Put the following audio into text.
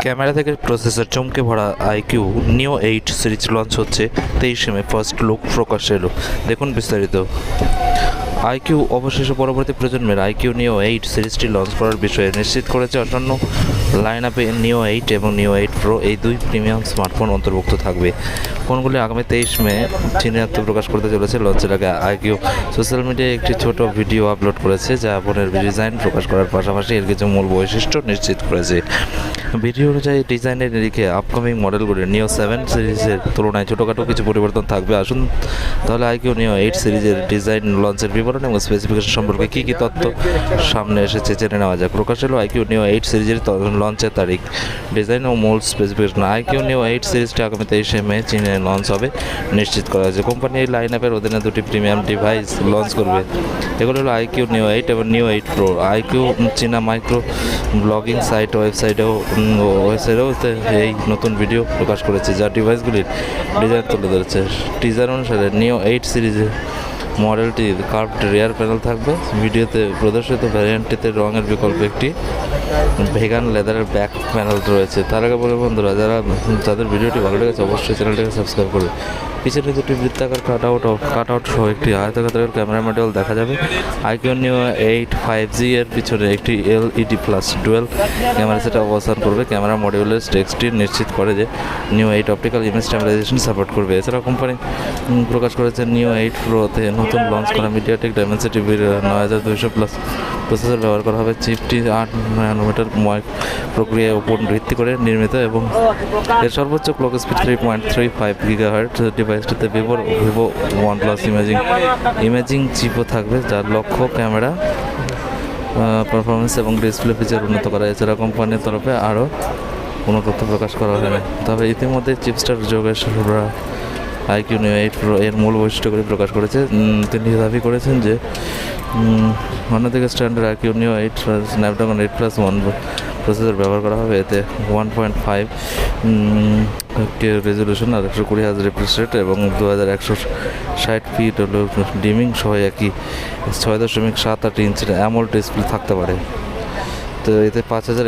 Camera থেকে processor চমকে ভরা IQOO Neo 8 সিরিজ লঞ্চ হচ্ছে 23 মে। ফার্স্ট লুক প্রকাশ্যে এলো, দেখুন বিস্তারিত। IQOO অবশেষে পরবর্তী প্রজন্মের IQOO Neo 8 সিরিজটি লঞ্চ করার বিষয়ে নিশ্চিত করেছে। আসন্ন লাইন আপে Neo 8 এবং Neo 8 Pro এই দুই প্রিমিয়াম স্মার্টফোন অন্তর্ভুক্ত থাকবে। ফোনগুলি আগামী 23 মে চীনে আত্মপ্রকাশ করতে চলেছে। লঞ্চের আগে IQOO সোশ্যাল মিডিয়ায় একটি ছোট ভিডিও আপলোড করেছে, যা ফোনের ডিজাইন প্রকাশ করার পাশাপাশি এর কিছু মূল বৈশিষ্ট্য নিশ্চিত করেছে। ভিডিও অনুযায়ী ডিজাইনের নিরিখে আপকামিং মডেলগুলির Neo 7 সিরিজের তুলনায় ছোটোখাটো কিছু পরিবর্তন থাকবে। আসুন তাহলে IQOO Neo 8 সিরিজের ডিজাইন, লঞ্চের বিবরণ এবং স্পেসিফিকেশন সম্পর্কে কী কী তথ্য সামনে এসেছে জেনে নেওয়া যাক। প্রকাশ হলো IQOO Neo 8 সিরিজের লঞ্চের তারিখ, ডিজাইন ও মূল স্পেসিফিকেশন। IQOO Neo 8 সিরিজটি আগামী 23 মে চীনে লঞ্চ হবে নিশ্চিত করা হয়েছে। কোম্পানি এই লাইন আপের অধীনে দুটি প্রিমিয়াম ডিভাইস লঞ্চ করবে। এগুলো হলো IQOO Neo 8 এবং Neo 8 Pro। IQOO চীনা মাইক্রো ব্লগিং সাইট ওয়েবসাইটেও এই নতুন ভিডিও প্রকাশ করেছে, যা ডিভাইসগুলির ডিজাইন তুলে ধরেছে। টিজার অনুসারে Neo 8 সিরিজের মডেলটি কার্ভড রিয়ার প্যানেল থাকবে। ভিডিওতে প্রদর্শিত ভ্যারিয়েন্টটিতে রঙের বিকল্প একটি ভেগান লেদারের ব্যাক প্যানেল রয়েছে। তার আগে বলে বন্ধুরা, যাদের ভিডিওটি ভালো লেগেছে অবশ্যই চ্যানেলটিকে সাবস্ক্রাইব করবে। পিছনে দুটি বৃত্তাকার কাটআউট সহ একটি আয়তাকার ক্যামেরা মডিউল দেখা যাবে। IQOO Neo 8 5G এর পিছনে একটি LED plus dual camera set অবস্থান করবে। ক্যামেরা মডিউলের টেক্সটটি নিশ্চিত করে যে Neo 8 optical image stabilisation support করবে। এছাড়াও কোম্পানি প্রকাশ করেছে Neo 8 Pro-তে নতুন লঞ্চ করা মিডিয়াটেক ডাইমেনসিটি 9200 প্লাস প্রসেসর ব্যবহার করা হবে। চিপটি 8 ন্যানোমিটার প্রক্রিয়ার উপর ভিত্তি করে নির্মিত এবং এর সর্বোচ্চ ক্লক স্পিড 3.35 GHz। ডিভাইসটিতে ভিভো OnePlus ইমেজিং চিপও থাকবে, যার লক্ষ্য ক্যামেরা পারফরমেন্স এবং ডিসপ্লে ফিচার উন্নত করা। এছাড়া কোম্পানির তরফে আরও কোনো তথ্য প্রকাশ করা হয়নি, তবে ইতিমধ্যে চিপস্টার যোগের IQOO Neo 8 Pro এর মূল বৈশিষ্ট্যগুলি প্রকাশ করেছে। তিনি দাবি করেছেন যে অন্যদিকে standard IQOO Neo 8 Snapdragon 8+1 processor ব্যবহার করা হবে। এতে 1.5 রেজলিউশন আর 120,000 রিফ্রেশ রেট এবং 2160 ফিট ডিমিং সহ একই 6.78 ইঞ্চির অ্যামোলেড ডিসপ্লে থাকতে পারে। তো এতে 5000